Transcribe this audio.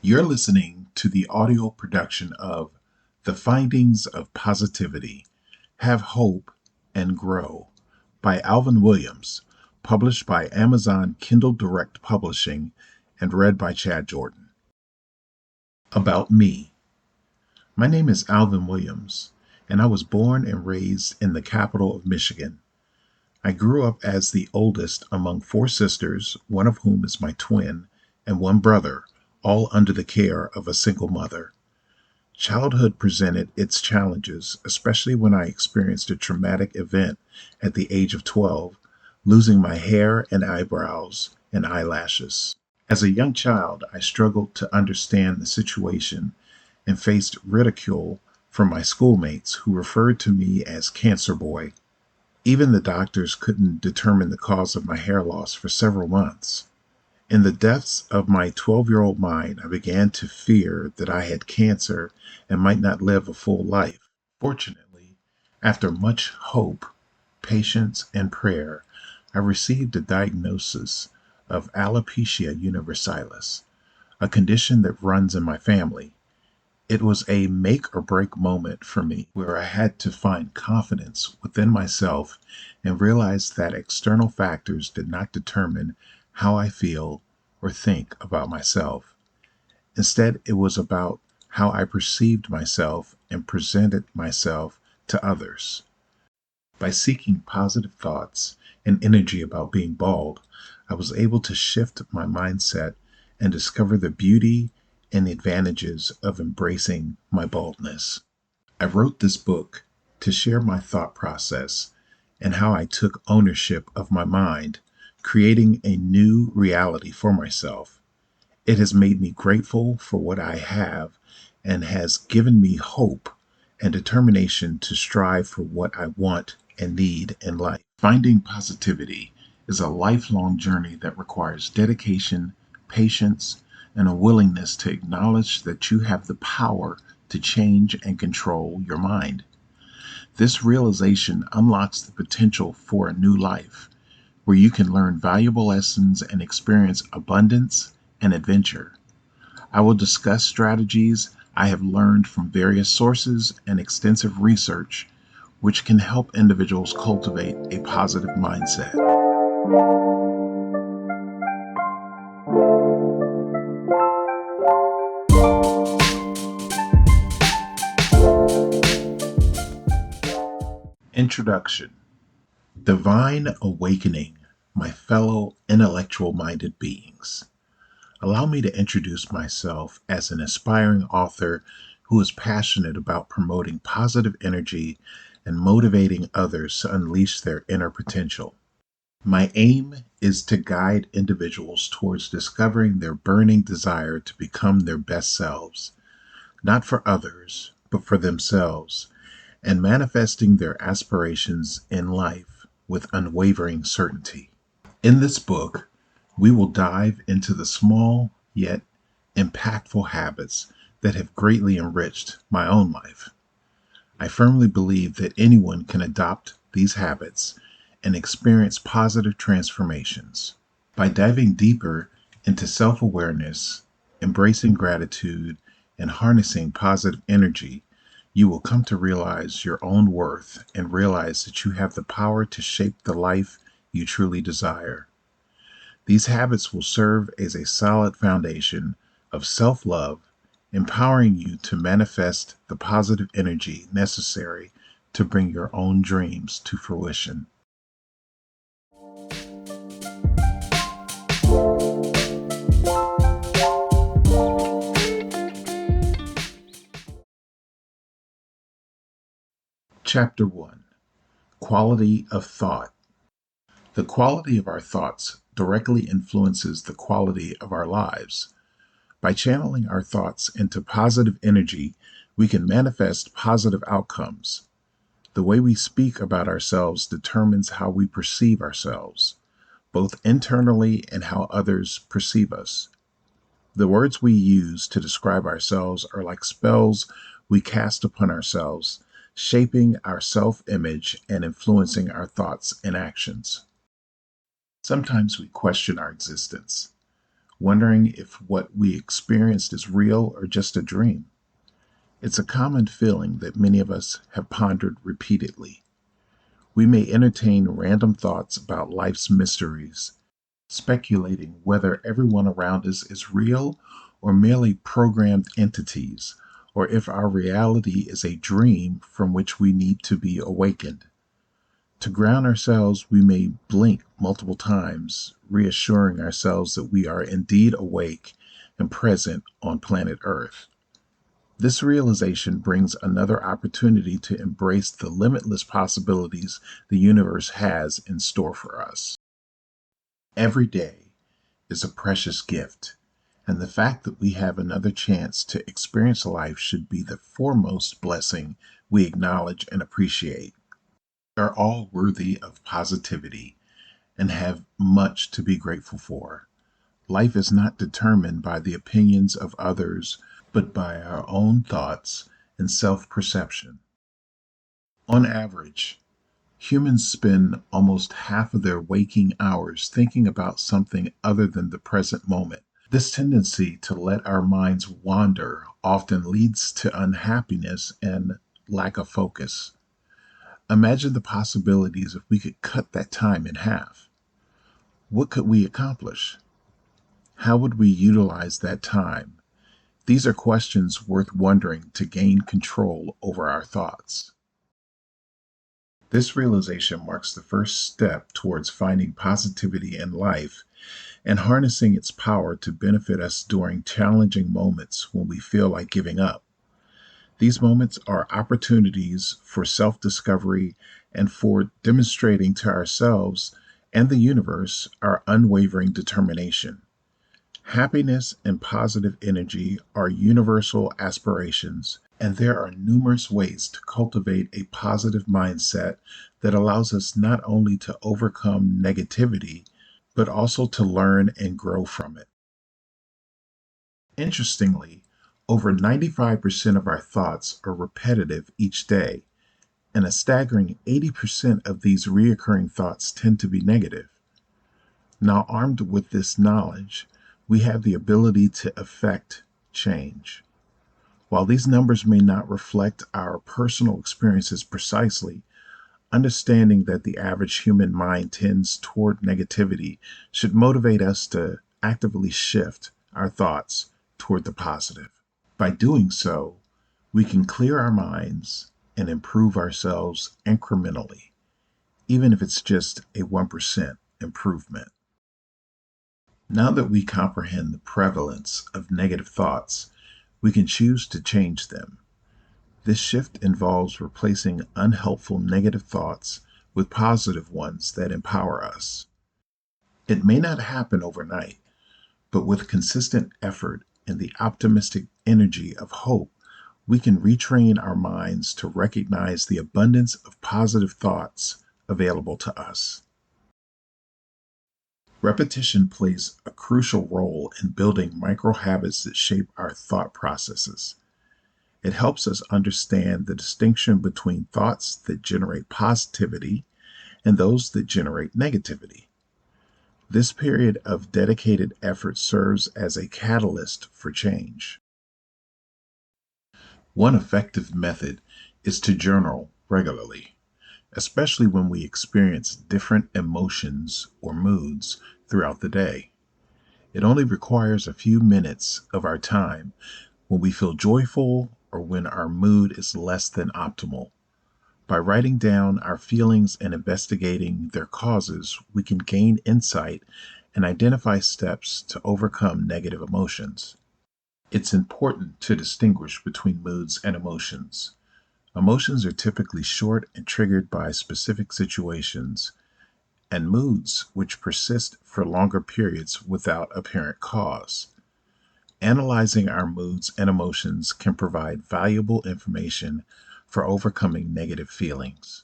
You're listening to the audio production of The Findings of Positivity, Have Hope, and Grow by Alvin Williams, published by Amazon Kindle Direct Publishing and read by Chad Jordan. About me. My name is Alvin Williams, and I was born and raised in the capital of Michigan. I grew up as the oldest among four sisters, one of whom is my twin, and one brother, all under the care of a single mother. Childhood presented its challenges, especially when I experienced a traumatic event at the age of 12, losing my hair and eyebrows and eyelashes. As a young child, I struggled to understand the situation and faced ridicule from my schoolmates who referred to me as Cancer Boy. Even the doctors couldn't determine the cause of my hair loss for several months. In the depths of my 12-year-old mind, I began to fear that I had cancer and might not live a full life. Fortunately, after much hope, patience, and prayer, I received a diagnosis of alopecia universalis, a condition that runs in my family. It was a make or break moment for me where I had to find confidence within myself and realize that external factors did not determine how I feel or think about myself. Instead, it was about how I perceived myself and presented myself to others. By seeking positive thoughts and energy about being bald, I was able to shift my mindset and discover the beauty and the advantages of embracing my baldness. I wrote this book to share my thought process and how I took ownership of my mind, creating a new reality for myself. It has made me grateful for what I have and has given me hope and determination to strive for what I want and need in life. Finding positivity is a lifelong journey that requires dedication, patience, and a willingness to acknowledge that you have the power to change and control your mind. This realization unlocks the potential for a new life, where you can learn valuable lessons and experience abundance and adventure. I will discuss strategies I have learned from various sources and extensive research, which can help individuals cultivate a positive mindset. Introduction. Divine awakening, my fellow intellectual-minded beings. Allow me to introduce myself as an aspiring author who is passionate about promoting positive energy and motivating others to unleash their inner potential. My aim is to guide individuals towards discovering their burning desire to become their best selves, not for others, but for themselves, and manifesting their aspirations in life with unwavering certainty. In this book, we will dive into the small yet impactful habits that have greatly enriched my own life. I firmly believe that anyone can adopt these habits and experience positive transformations. By diving deeper into self-awareness, embracing gratitude, and harnessing positive energy, you will come to realize your own worth and realize that you have the power to shape the life you truly desire. These habits will serve as a solid foundation of self-love, empowering you to manifest the positive energy necessary to bring your own dreams to fruition. Chapter 1. Quality of Thought. The quality of our thoughts directly influences the quality of our lives. By channeling our thoughts into positive energy, we can manifest positive outcomes. The way we speak about ourselves determines how we perceive ourselves, both internally and how others perceive us. The words we use to describe ourselves are like spells we cast upon ourselves, shaping our self-image and influencing our thoughts and actions. Sometimes we question our existence. wondering if what we experienced is real or just a dream. It's a common feeling that many of us have pondered repeatedly. We may entertain random thoughts about life's mysteries, speculating whether everyone around us is real or merely programmed entities, or if our reality is a dream from which we need to be awakened. To ground ourselves, we may blink multiple times, reassuring ourselves that we are indeed awake and present on planet Earth. This realization brings another opportunity to embrace the limitless possibilities the universe has in store for us. Every day is a precious gift, and the fact that we have another chance to experience life should be the foremost blessing we acknowledge and appreciate. We are all worthy of positivity and have much to be grateful for. Life is not determined by the opinions of others, but by our own thoughts and self-perception. On average, humans spend almost half of their waking hours thinking about something other than the present moment. This tendency to let our minds wander often leads to unhappiness and lack of focus. Imagine the possibilities if we could cut that time in half. What could we accomplish? How would we utilize that time? These are questions worth wondering to gain control over our thoughts. This realization marks the first step towards finding positivity in life and harnessing its power to benefit us during challenging moments when we feel like giving up. These moments are opportunities for self-discovery and for demonstrating to ourselves and the universe our unwavering determination. Happiness and positive energy are universal aspirations, and there are numerous ways to cultivate a positive mindset that allows us not only to overcome negativity, but also to learn and grow from it. Interestingly, over 95% of our thoughts are repetitive each day, and a staggering 80% of these recurring thoughts tend to be negative. Now, armed with this knowledge, we have the ability to affect change. While these numbers may not reflect our personal experiences precisely, understanding that the average human mind tends toward negativity should motivate us to actively shift our thoughts toward the positive. By doing so, we can clear our minds and improve ourselves incrementally, even if it's just a 1% improvement. Now that we comprehend the prevalence of negative thoughts, we can choose to change them. This shift involves replacing unhelpful negative thoughts with positive ones that empower us. It may not happen overnight, but with consistent effort and the optimistic energy of hope, we can retrain our minds to recognize the abundance of positive thoughts available to us. Repetition plays a crucial role in building micro habits that shape our thought processes. It helps us understand the distinction between thoughts that generate positivity and those that generate negativity. This period of dedicated effort serves as a catalyst for change. One effective method is to journal regularly, especially when we experience different emotions or moods throughout the day. It only requires a few minutes of our time when we feel joyful or when our mood is less than optimal. By writing down our feelings and investigating their causes, we can gain insight and identify steps to overcome negative emotions. It's important to distinguish between moods and emotions. Emotions are typically short and triggered by specific situations, and moods which persist for longer periods without apparent cause. Analyzing our moods and emotions can provide valuable information for overcoming negative feelings.